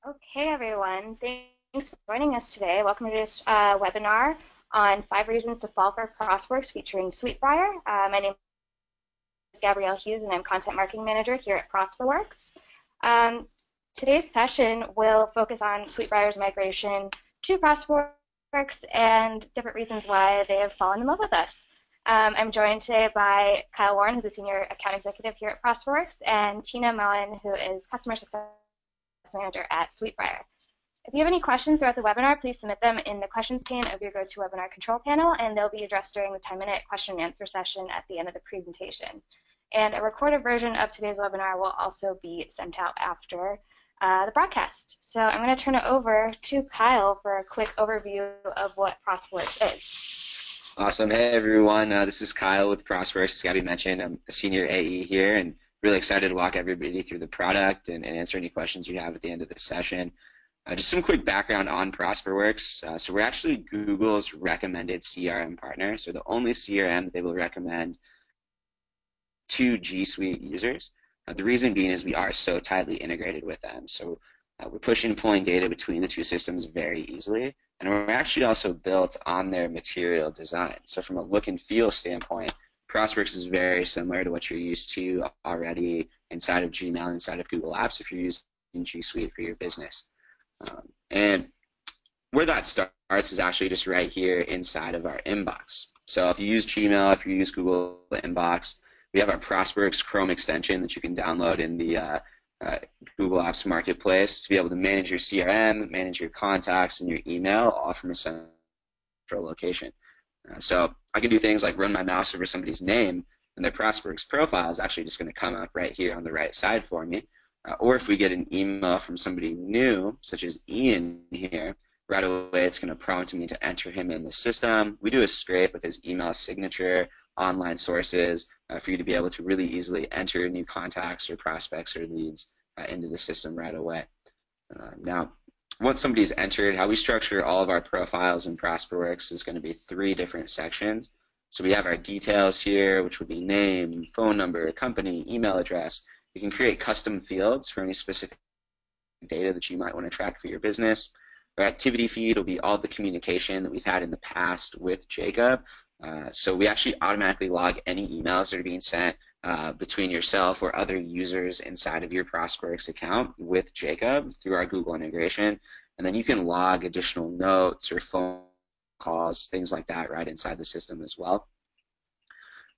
Okay, everyone. Thanks for joining us today. Welcome to this webinar on 5 reasons to fall for ProsperWorks featuring Suitebriar. My name is Gabrielle Hughes, and I'm Content Marketing Manager here at ProsperWorks. Today's session will focus on Suitebriar's migration to ProsperWorks and different reasons why they have fallen in love with us. I'm joined today by Kyle Warren, who's a Senior Account Executive here at ProsperWorks, and Tina Moen, who is Customer Success Manager at Suitebriar. If you have any questions throughout the webinar, please submit them in the questions pane of your GoToWebinar control panel, and they'll be addressed during the 10-minute question and answer session at the end of the presentation. And a recorded version of today's webinar will also be sent out after the broadcast. So I'm going to turn it over to Kyle for a quick overview of what ProsperWorks is. Awesome. Hey, everyone. This is Kyle with ProsperWorks. As Gabby mentioned, I'm a Senior AE here, and really excited to walk everybody through the product and answer any questions you have at the end of the session. Just some quick background on ProsperWorks. So we're actually Google's recommended CRM partner, so the only CRM that they will recommend to G Suite users. The reason being is we are so tightly integrated with them. So we're pushing and pulling data between the two systems very easily, and we're actually also built on their material design. So from a look and feel standpoint, ProsperWorks is very similar to what you're used to already inside of Gmail, inside of Google Apps if you're using G Suite for your business. And where that starts is actually just right here inside of our inbox. So if you use Gmail, if you use Google Inbox, we have our ProsperWorks Chrome extension that you can download in the Google Apps Marketplace to be able to manage your CRM, manage your contacts, and your email all from a central location. So I can do things like run my mouse over somebody's name, and their ProsperWorks profile is actually just going to come up right here on the right side for me. Or if we get an email from somebody new, such as Ian here, right away it's going to prompt me to enter him in the system. We do a scrape with his email signature, online sources, for you to be able to really easily enter new contacts or prospects or leads into the system right away. Now, once somebody's entered, how we structure all of our profiles in ProsperWorks is going to be 3 different sections. So we have our details here, which would be name, phone number, company, email address. You can create custom fields for any specific data that you might want to track for your business. Our activity feed will be all the communication that we've had in the past with Jacob. So we actually automatically log any emails that are being sent between yourself or other users inside of your ProsperWorks account with Jacob through our Google integration. And then you can log additional notes or phone calls, things like that, right inside the system as well.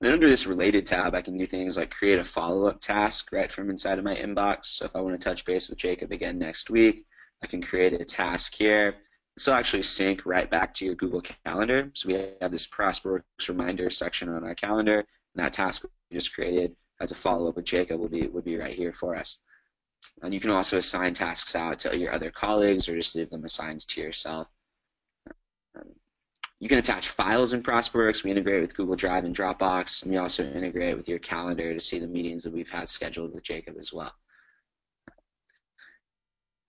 Then under this related tab, I can do things like create a follow-up task right from inside of my inbox. So if I want to touch base with Jacob again next week, I can create a task here. This will actually sync right back to your Google Calendar. So we have this ProsperWorks reminder section on our calendar, and that task we just created as a follow-up with Jacob would be right here for us. And you can also assign tasks out to your other colleagues or just leave them assigned to yourself. You can attach files in ProsperWorks. We integrate with Google Drive and Dropbox, and we also integrate with your calendar to see the meetings that we've had scheduled with Jacob as well.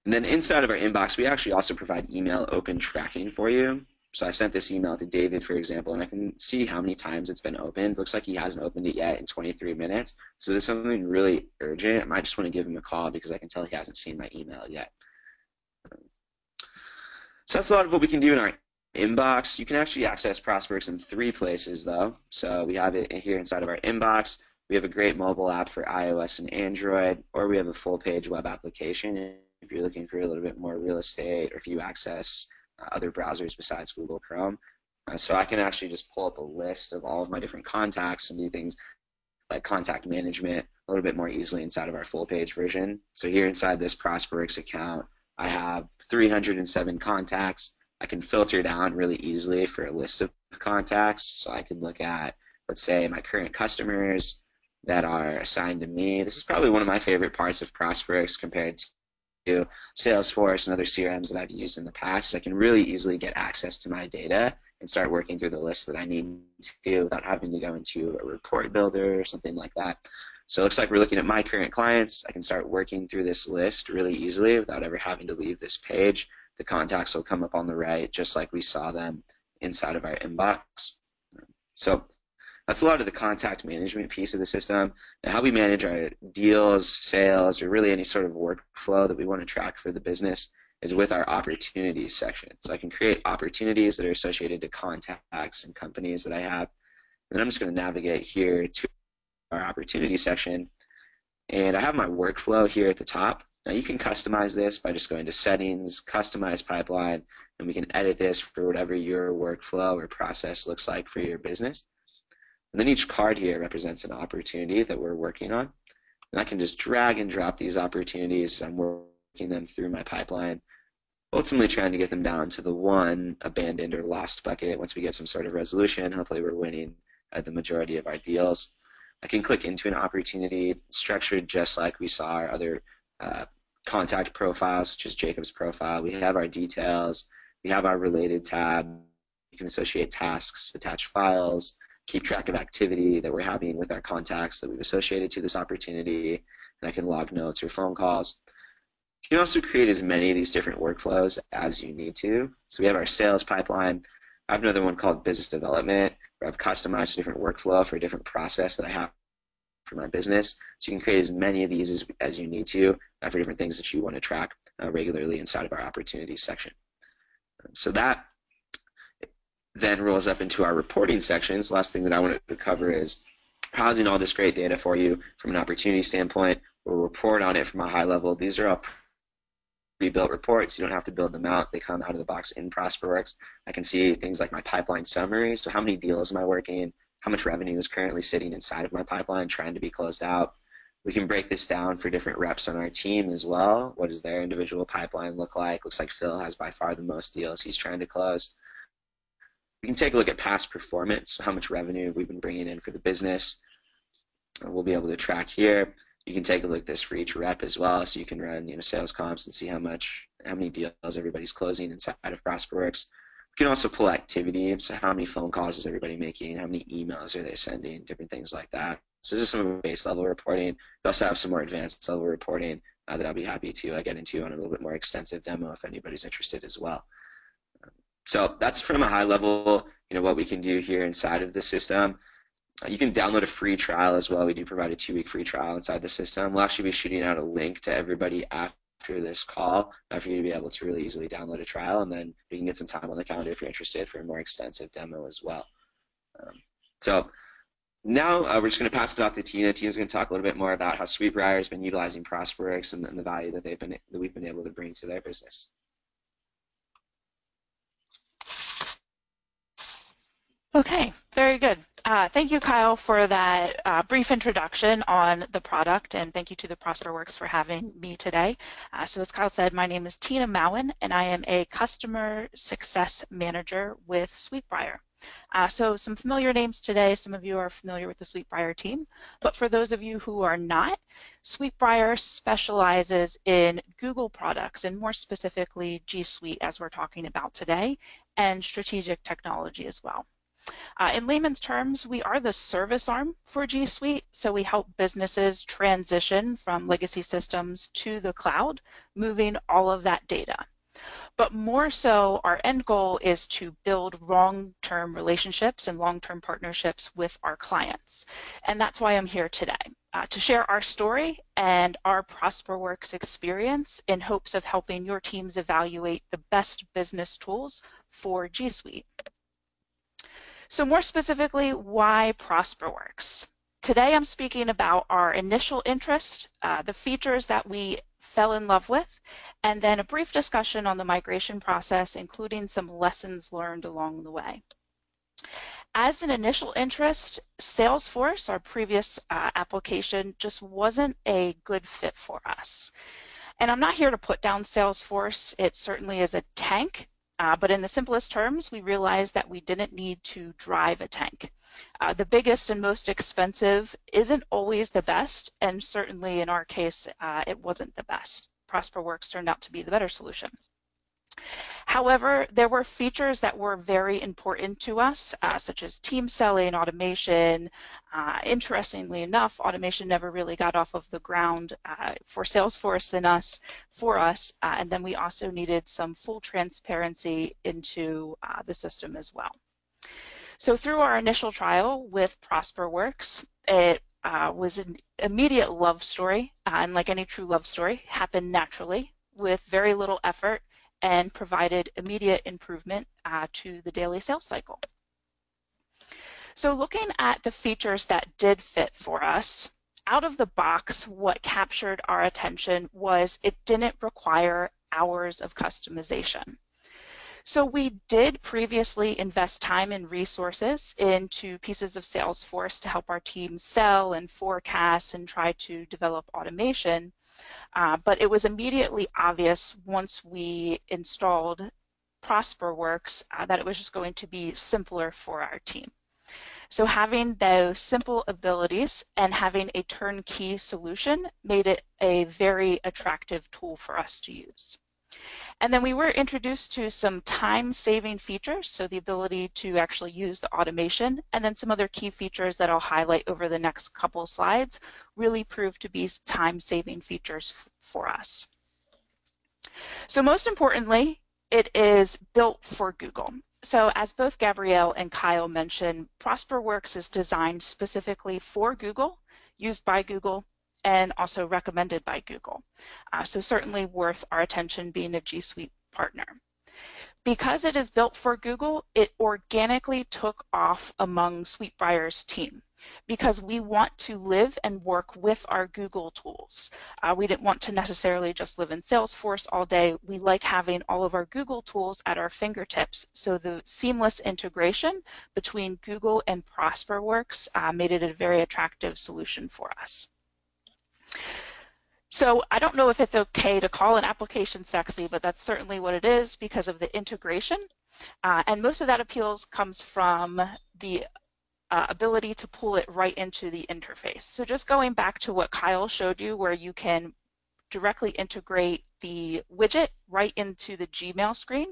And then inside of our inbox, we actually also provide email open tracking for you. So I sent this email to David, for example, and I can see how many times it's been opened. Looks like he hasn't opened it yet in 23 minutes. So there's something really urgent. I might just want to give him a call because I can tell he hasn't seen my email yet. So that's a lot of what we can do in our inbox. You can actually access ProsperWorks in 3 places, though. So we have it here inside of our inbox. We have a great mobile app for iOS and Android, or we have a full-page web application if you're looking for a little bit more real estate, or if you access other browsers besides Google Chrome. So I can actually just pull up a list of all of my different contacts and do things like contact management a little bit more easily inside of our full-page version. So here inside this ProsperWorks account, I have 307 contacts. I can filter down really easily for a list of contacts. So I could look at, let's say, my current customers that are assigned to me. This is probably one of my favorite parts of ProsperWorks compared to Salesforce and other CRMs that I've used in the past. I can really easily get access to my data and start working through the list that I need to without having to go into a report builder or something like that. So it looks like we're looking at my current clients. I can start working through this list really easily without ever having to leave this page. The contacts will come up on the right just like we saw them inside of our inbox. So That's a lot of the contact management piece of the system, and how we manage our deals, sales, or really any sort of workflow that we want to track for the business is with our opportunities section. So I can create opportunities that are associated to contacts and companies that I have. And then I'm just going to navigate here to our opportunity section, and I have my workflow here at the top. Now you can customize this by just going to settings, customize pipeline, and we can edit this for whatever your workflow or process looks like for your business. And then each card here represents an opportunity that we're working on. And I can just drag and drop these opportunities. I'm working them through my pipeline, ultimately trying to get them down to the one abandoned or lost bucket. Once we get some sort of resolution, hopefully we're winning the majority of our deals. I can click into an opportunity structured just like we saw our other contact profiles, such as Jacob's profile. We have our details. We have our related tab. You can associate tasks, attach files, keep track of activity that we're having with our contacts that we've associated to this opportunity, and I can log notes or phone calls. You can also create as many of these different workflows as you need to. So we have our sales pipeline. I have another one called business development, where I've customized a different workflow for a different process that I have for my business. So you can create as many of these as you need to for different things that you want to track regularly inside of our opportunities section. So that then rolls up into our reporting sections. Last thing that I wanted to cover is housing all this great data for you from an opportunity standpoint. We'll report on it from a high level. These are all pre-built reports. You don't have to build them out. They come out of the box in ProsperWorks. I can see things like my pipeline summary. So how many deals am I working? How much revenue is currently sitting inside of my pipeline trying to be closed out? We can break this down for different reps on our team as well. What does their individual pipeline look like? Looks like Phil has by far the most deals he's trying to close. We can take a look at past performance, how much revenue we've been bringing in for the business. We'll be able to track here. You can take a look at this for each rep as well, so you can run sales comps and see how many deals everybody's closing inside of ProsperWorks. We can also pull activity, so how many phone calls is everybody making, how many emails are they sending, different things like that. So this is some of the base level reporting. We also have some more advanced level reporting that I'll be happy to get into on a little bit more extensive demo if anybody's interested as well. So that's from a high level, what we can do here inside of the system. You can download a free trial as well. We do provide a 2-week free trial inside the system. We'll actually be shooting out a link to everybody after this call for you to be able to really easily download a trial, and then we can get some time on the calendar if you're interested for a more extensive demo as well. So now we're just going to pass it off to Tina. Tina's going to talk a little bit more about how Suitebriar has been utilizing ProsperWorks and the value that we've been able to bring to their business. Okay, very good. Thank you, Kyle, for that brief introduction on the product, and thank you to the ProsperWorks for having me today. So as Kyle said, my name is Tina Mowen, and I am a Customer Success Manager with Suitebriar. So some familiar names today. Some of you are familiar with the Suitebriar team, but for those of you who are not, Suitebriar specializes in Google products, and more specifically G Suite, as we're talking about today, and strategic technology as well. In layman's terms, we are the service arm for G Suite, so we help businesses transition from legacy systems to the cloud, moving all of that data. But more so, our end goal is to build long-term relationships and long-term partnerships with our clients. And that's why I'm here today, to share our story and our ProsperWorks experience in hopes of helping your teams evaluate the best business tools for G Suite. So more specifically, why ProsperWorks? Today I'm speaking about our initial interest, the features that we fell in love with, and then a brief discussion on the migration process, including some lessons learned along the way. As an initial interest, Salesforce, our previous application, just wasn't a good fit for us. And I'm not here to put down Salesforce. It certainly is a tank. But in the simplest terms, we realized that we didn't need to drive a tank. The biggest and most expensive isn't always the best, and certainly in our case, it wasn't the best. ProsperWorks turned out to be the better solution. However, there were features that were very important to us, such as team selling, automation. Interestingly enough, automation never really got off of the ground for Salesforce and for us. And then we also needed some full transparency into the system as well. So through our initial trial with ProsperWorks, it was an immediate love story, and like any true love story, happened naturally with very little effort and provided immediate improvement to the daily sales cycle. So looking at the features that did fit for us, out of the box, what captured our attention was it didn't require hours of customization. So we did previously invest time and resources into pieces of Salesforce to help our team sell and forecast and try to develop automation. But it was immediately obvious once we installed ProsperWorks that it was just going to be simpler for our team. So having those simple abilities and having a turnkey solution made it a very attractive tool for us to use. And then we were introduced to some time-saving features, so the ability to actually use the automation, and then some other key features that I'll highlight over the next couple slides really proved to be time-saving features for us. So most importantly, it is built for Google. So as both Gabrielle and Kyle mentioned, ProsperWorks is designed specifically for Google, used by Google, and also recommended by Google. So certainly worth our attention being a G Suite partner. Because it is built for Google, it organically took off among Suitebriar's team because we want to live and work with our Google tools. We didn't want to necessarily just live in Salesforce all day. We like having all of our Google tools at our fingertips. So the seamless integration between Google and ProsperWorks made it a very attractive solution for us. So I don't know if it's okay to call an application sexy, but that's certainly what it is because of the integration. And most of that appeals comes from the ability to pull it right into the interface. So just going back to what Kyle showed you, where you can directly integrate the widget right into the Gmail screen,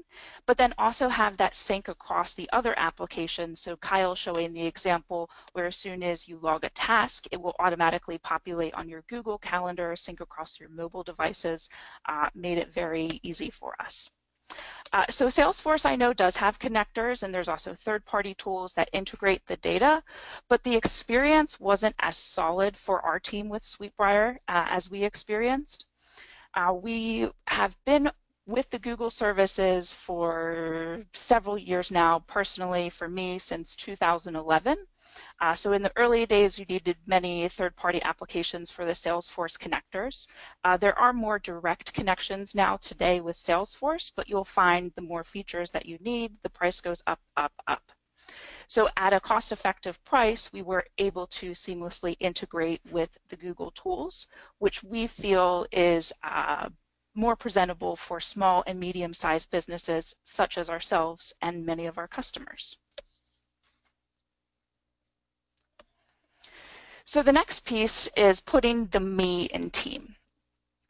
but then also have that sync across the other applications. So Kyle showing the example where as soon as you log a task, it will automatically populate on your Google Calendar, sync across your mobile devices, made it very easy for us. So Salesforce, I know, does have connectors, and there's also third-party tools that integrate the data, but the experience wasn't as solid for our team with Suitebriar as we experienced. We have been with the Google services for several years now, personally for me since 2011. So in the early days, you needed many third-party applications for the Salesforce connectors. There are more direct connections now today with Salesforce, but you'll find the more features that you need, the price goes up, up, up. So at a cost-effective price, we were able to seamlessly integrate with the Google tools, which we feel is more presentable for small and medium-sized businesses such as ourselves and many of our customers. So the next piece is putting the me in team.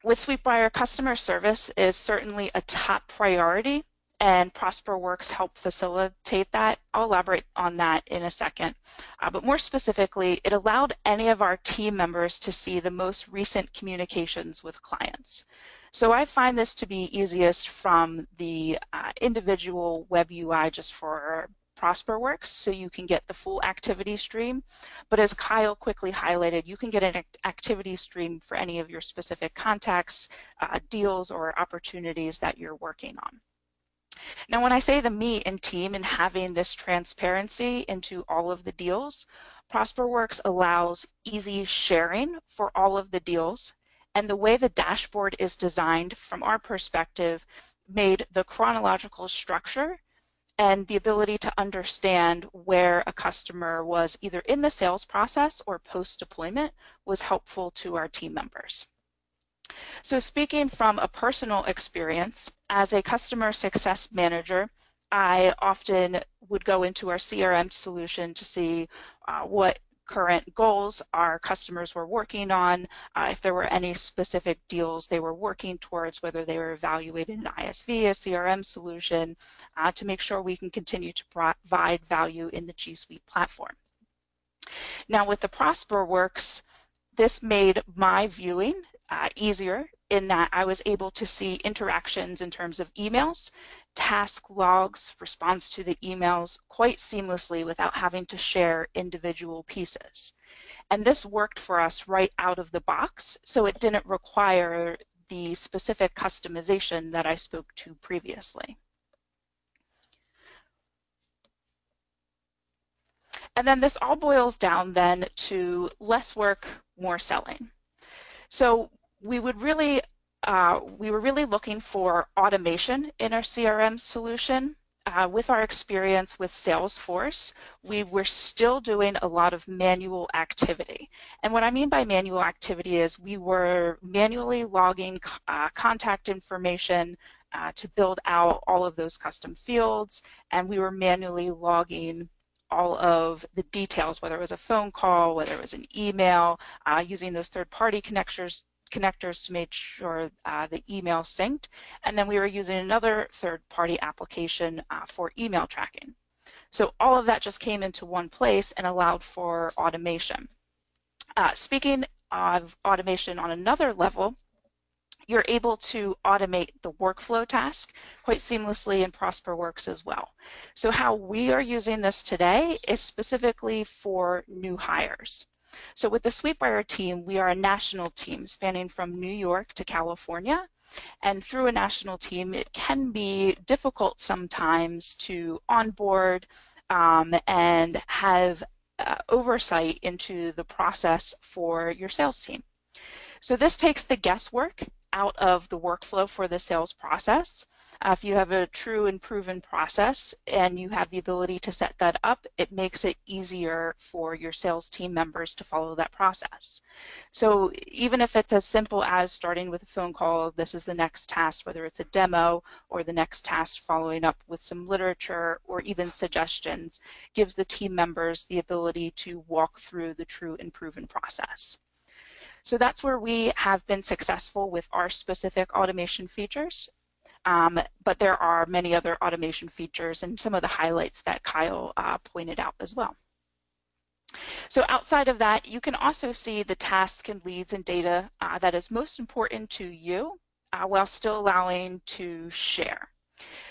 With Suitebriar, customer service is certainly a top priority, and ProsperWorks help facilitate that. I'll elaborate on that in a second. But more specifically, it allowed any of our team members to see the most recent communications with clients. So I find this to be easiest from the individual web UI just for ProsperWorks, so you can get the full activity stream. But as Kyle quickly highlighted, you can get an activity stream for any of your specific contacts, deals, or opportunities that you're working on. Now, when I say the me and team and having this transparency into all of the deals, ProsperWorks allows easy sharing for all of the deals. And the way the dashboard is designed from our perspective made the chronological structure and the ability to understand where a customer was either in the sales process or post-deployment was helpful to our team members. So speaking from a personal experience, as a customer success manager, I often would go into our CRM solution to see what current goals our customers were working on, if there were any specific deals they were working towards, whether they were evaluating an ISV, a CRM solution, to make sure we can continue to provide value in the G Suite platform. Now with the ProsperWorks, this made my viewing easier in that I was able to see interactions in terms of emails, task logs, responds to the emails quite seamlessly without having to share individual pieces. And this worked for us right out of the box, so it didn't require the specific customization that I spoke to previously. And then this all boils down then to less work, more selling. So we were really looking for automation in our CRM solution. With our experience with Salesforce, we were still doing a lot of manual activity. And what I mean by manual activity is we were manually logging contact information to build out all of those custom fields, and we were manually logging all of the details, whether it was a phone call, whether it was an email, using those third-party connectors to make sure the email synced. And then we were using another third-party application for email tracking. So all of that just came into one place and allowed for automation. Speaking of automation on another level, you're able to automate the workflow task quite seamlessly in ProsperWorks as well. So how we are using this today is specifically for new hires. So with the Suitebriar team, we are a national team spanning from New York to California. And through a national team, it can be difficult sometimes to onboard and have oversight into the process for your sales team. So this takes the guesswork out of the workflow for the sales process. If you have a true and proven process and you have the ability to set that up, it makes it easier for your sales team members to follow that process. So even if it's as simple as starting with a phone call, this is the next task, whether it's a demo or the next task following up with some literature or even suggestions, gives the team members the ability to walk through the true and proven process. So that's where we have been successful with our specific automation features. But there are many other automation features and some of the highlights that Kyle pointed out as well. So outside of that, you can also see the tasks and leads and data that is most important to you while still allowing to share.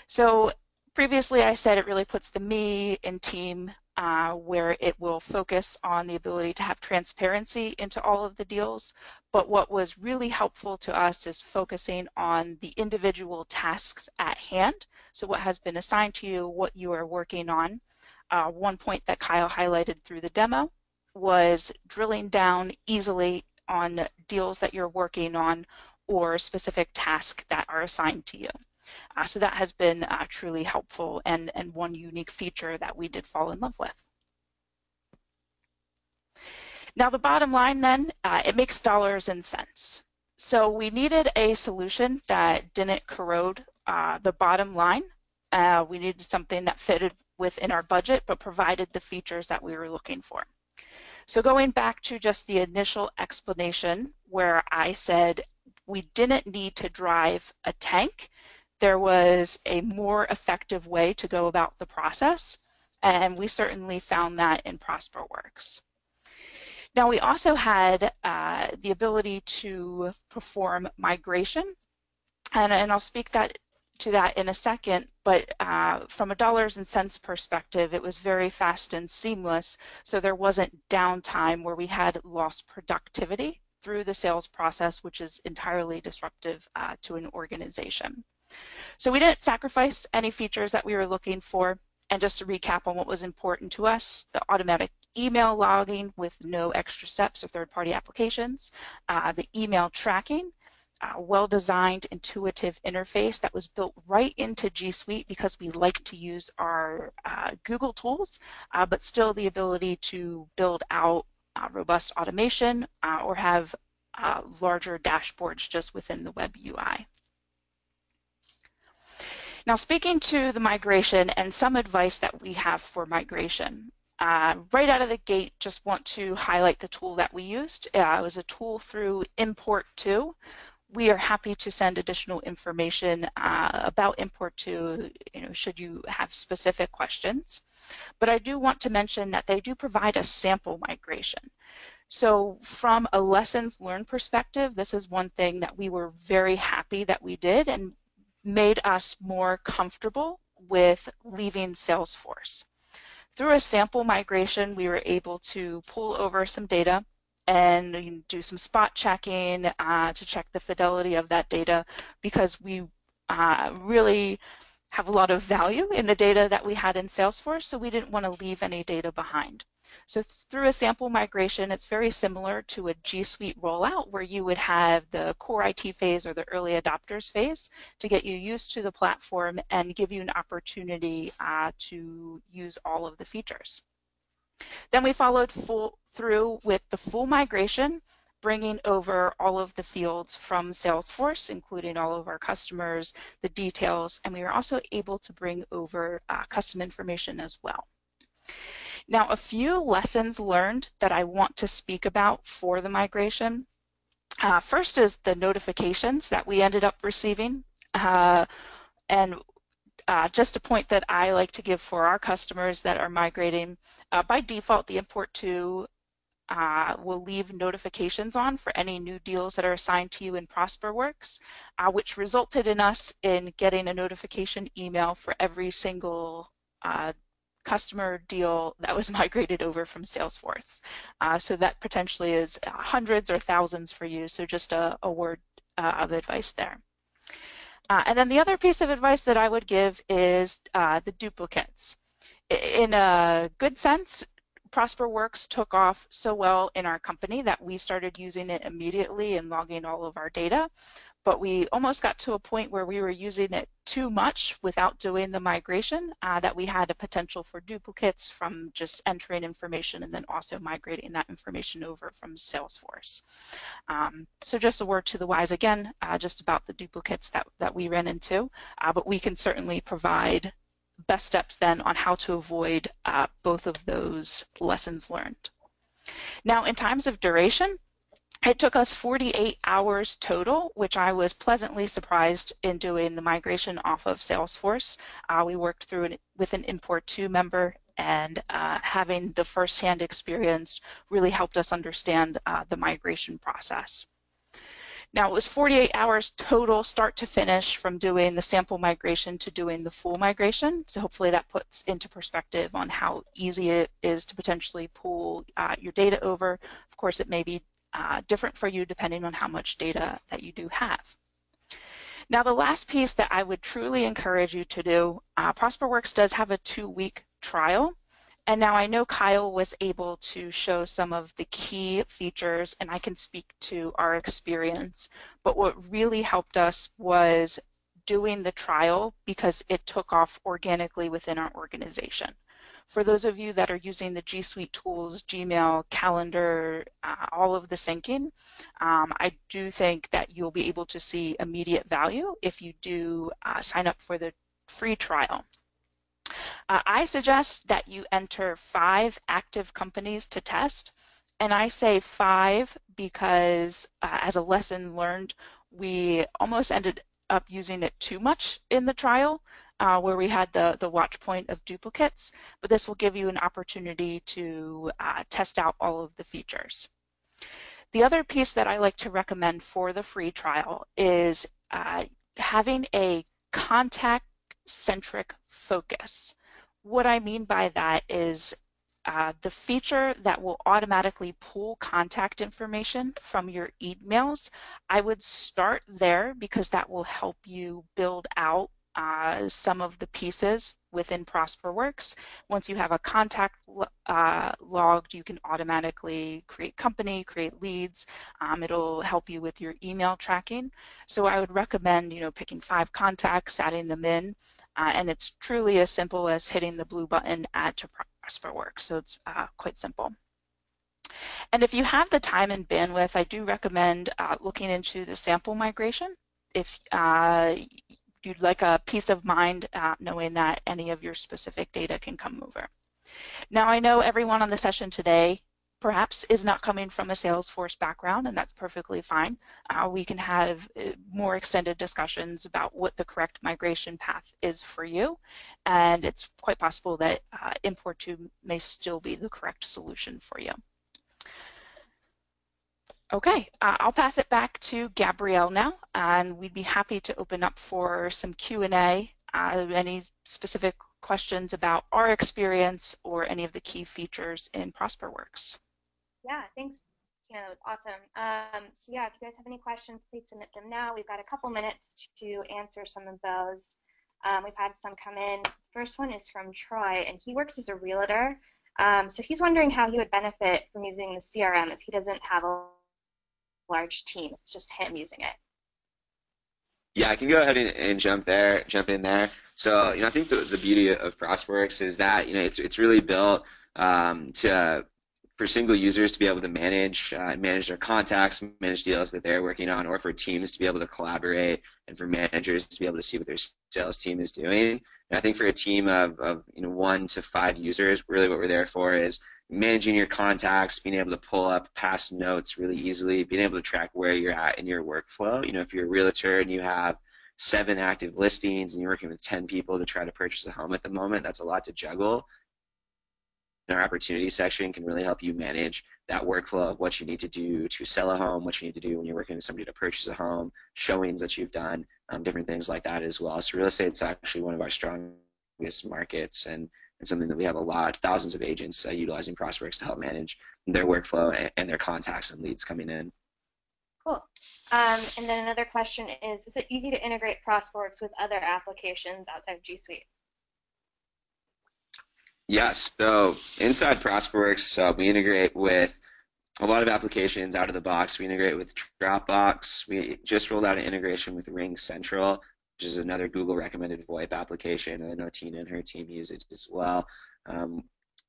So previously I said it really puts the me in team where it will focus on the ability to have transparency into all of the deals. But what was really helpful to us is focusing on the individual tasks at hand. So what has been assigned to you, what you are working on. One point that Kyle highlighted through the demo was drilling down easily on deals that you're working on or specific tasks that are assigned to you. So that has been truly helpful and one unique feature that we did fall in love with. Now the bottom line then, it makes dollars and cents. So we needed a solution that didn't corrode the bottom line. We needed something that fitted within our budget but provided the features that we were looking for. So going back to just the initial explanation where I said we didn't need to drive a tank, there was a more effective way to go about the process, and we certainly found that in ProsperWorks. Now we also had the ability to perform migration, and I'll speak to that in a second, but from a dollars and cents perspective, it was very fast and seamless, so there wasn't downtime where we had lost productivity through the sales process, which is entirely disruptive to an organization. So we didn't sacrifice any features that we were looking for. And just to recap on what was important to us, the automatic email logging with no extra steps or third-party applications, the email tracking, well-designed, intuitive interface that was built right into G Suite because we like to use our Google tools, but still the ability to build out robust automation or have larger dashboards just within the web UI. Now, speaking to the migration and some advice that we have for migration, right out of the gate, just want to highlight the tool that we used. It was a tool through Import2. We are happy to send additional information about Import2, should you have specific questions. But I do want to mention that they do provide a sample migration. So from a lessons learned perspective, this is one thing that we were very happy that we did, and made us more comfortable with leaving Salesforce. Through a sample migration, we were able to pull over some data and do some spot checking to check the fidelity of that data, because we really have a lot of value in the data that we had in Salesforce, so we didn't want to leave any data behind. So through a sample migration, it's very similar to a G Suite rollout, where you would have the core IT phase or the early adopters phase to get you used to the platform and give you an opportunity to use all of the features. Then we followed through with the full migration, bringing over all of the fields from Salesforce, including all of our customers, the details, and we were also able to bring over custom information as well. Now, a few lessons learned that I want to speak about for the migration. First is the notifications that we ended up receiving. And just a point that I like to give for our customers that are migrating, by default, the import to will leave notifications on for any new deals that are assigned to you in ProsperWorks, which resulted in us in getting a notification email for every single customer deal that was migrated over from Salesforce. So that potentially is hundreds or thousands for you, so just a word of advice there. And then the other piece of advice that I would give is the duplicates. In a good sense, ProsperWorks took off so well in our company that we started using it immediately and logging all of our data. But we almost got to a point where we were using it too much without doing the migration, that we had a potential for duplicates from just entering information and then also migrating that information over from Salesforce. So just a word to the wise again, just about the duplicates that we ran into, but we can certainly provide best steps then on how to avoid both of those lessons learned. Now, in times of duration, it took us 48 hours total, which I was pleasantly surprised in doing the migration off of Salesforce. We worked through with an import to member, and having the firsthand experience really helped us understand the migration process. Now, it was 48 hours total start to finish from doing the sample migration to doing the full migration. So hopefully that puts into perspective on how easy it is to potentially pull your data over. Of course, it may be different for you depending on how much data that you do have. Now, the last piece that I would truly encourage you to do, ProsperWorks does have a 2-week trial. And now I know Kyle was able to show some of the key features, and I can speak to our experience. But what really helped us was doing the trial, because it took off organically within our organization. For those of you that are using the G Suite tools, Gmail, Calendar, all of the syncing, I do think that you'll be able to see immediate value if you do sign up for the free trial. I suggest that you enter 5 active companies to test, and I say 5 because as a lesson learned, we almost ended up using it too much in the trial, where we had the watch point of duplicates, but this will give you an opportunity to test out all of the features. The other piece that I like to recommend for the free trial is having a contact-centric focus. What I mean by that is the feature that will automatically pull contact information from your emails. I would start there because that will help you build out some of the pieces within ProsperWorks. Once you have a contact logged, you can automatically create company, create leads. It'll help you with your email tracking. So I would recommend, picking 5 contacts, adding them in, and it's truly as simple as hitting the blue button, Add to ProsperWorks. So it's quite simple. And if you have the time and bandwidth, I do recommend looking into the sample migration. If you'd like a peace of mind knowing that any of your specific data can come over. Now, I know everyone on the session today perhaps is not coming from a Salesforce background, and that's perfectly fine. We can have more extended discussions about what the correct migration path is for you, and it's quite possible that import to may still be the correct solution for you. Okay, I'll pass it back to Gabrielle now, and we'd be happy to open up for some Q&A. Any specific questions about our experience or any of the key features in ProsperWorks? Yeah, thanks, Tina. That was awesome. So yeah, if you guys have any questions, please submit them now. We've got a couple minutes to answer some of those. We've had some come in. First one is from Troy, and he works as a realtor. So he's wondering how he would benefit from using the CRM if he doesn't have a large team. It's just him using it. Yeah, I can go ahead and jump in there. So, I think the beauty of ProsperWorks is that, it's really built to for single users to be able to manage their contacts, manage deals that they're working on, or for teams to be able to collaborate, and for managers to be able to see what their sales team is doing. And I think for a team of 1 to 5 users, really what we're there for is managing your contacts, being able to pull up past notes really easily, being able to track where you're at in your workflow. If you're a realtor and you have 7 active listings and you're working with 10 people to try to purchase a home at the moment, that's a lot to juggle. Our opportunity section can really help you manage that workflow of what you need to do to sell a home, what you need to do when you're working with somebody to purchase a home, showings that you've done, different things like that as well. So real estate is actually one of our strongest markets, and something that we have thousands of agents utilizing ProsperWorks to help manage their workflow and their contacts and leads coming in. Cool. And then another question is it easy to integrate ProsperWorks with other applications outside of G Suite? Yes, so inside ProsperWorks, we integrate with a lot of applications out of the box. We integrate with Dropbox. We just rolled out an integration with Ring Central, which is another Google recommended VoIP application, and I know Tina and her team use it as well.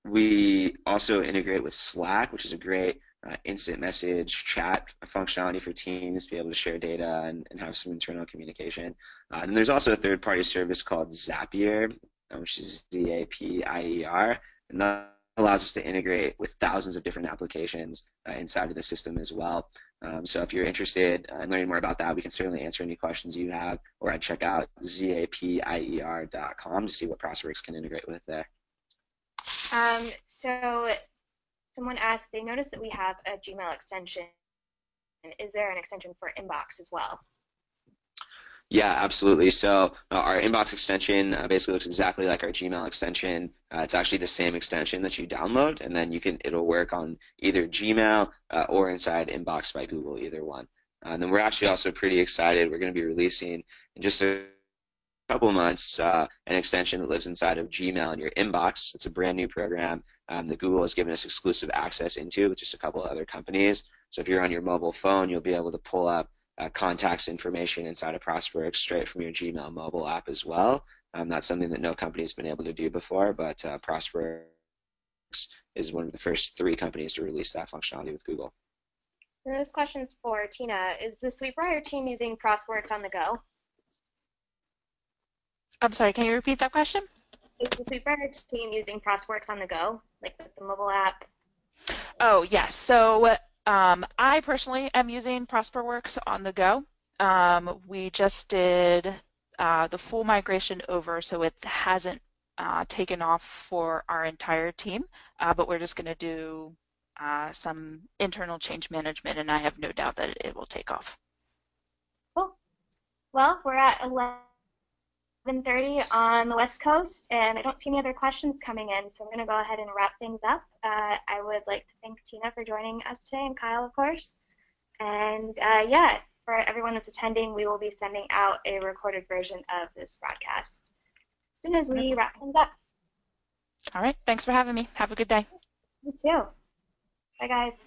We also integrate with Slack, which is a great instant message chat functionality for teams to be able to share data and have some internal communication. And there's also a third-party service called Zapier, which is Zapier, and that allows us to integrate with thousands of different applications inside of the system as well. So if you're interested in learning more about that, we can certainly answer any questions you have, or I'd check out zapier.com to see what ProsperWorks can integrate with there. So someone asked, they noticed that we have a Gmail extension. Is there an extension for Inbox as well? Yeah, absolutely. So our inbox extension basically looks exactly like our Gmail extension. It's actually the same extension that you download, and then it'll work on either Gmail or inside Inbox by Google, either one. And then we're actually also pretty excited. We're going to be releasing in just a couple of months an extension that lives inside of Gmail in your inbox. It's a brand new program that Google has given us exclusive access into with just a couple of other companies. So if you're on your mobile phone, you'll be able to pull up contacts information inside of ProsperWorks straight from your Gmail mobile app as well. That's something that no company's been able to do before, but ProsperWorks is one of the first 3 companies to release that functionality with Google. And this question's for Tina. Is the Suitebriar team using ProsperWorks on the go? I'm sorry, can you repeat that question? Is the Suitebriar team using ProsperWorks on the go, like with the mobile app? Oh, yes. So I personally am using ProsperWorks on the go. We just did the full migration over, so it hasn't taken off for our entire team, but we're just going to do some internal change management, and I have no doubt that it will take off. Cool. Well, we're at 11:30 on the West Coast, and I don't see any other questions coming in, so I'm going to go ahead and wrap things up. I would like to thank Tina for joining us today, and Kyle, of course. And yeah, for everyone that's attending, we will be sending out a recorded version of this broadcast as soon as we wrap things up. All right. Thanks for having me. Have a good day. You too. Bye, guys.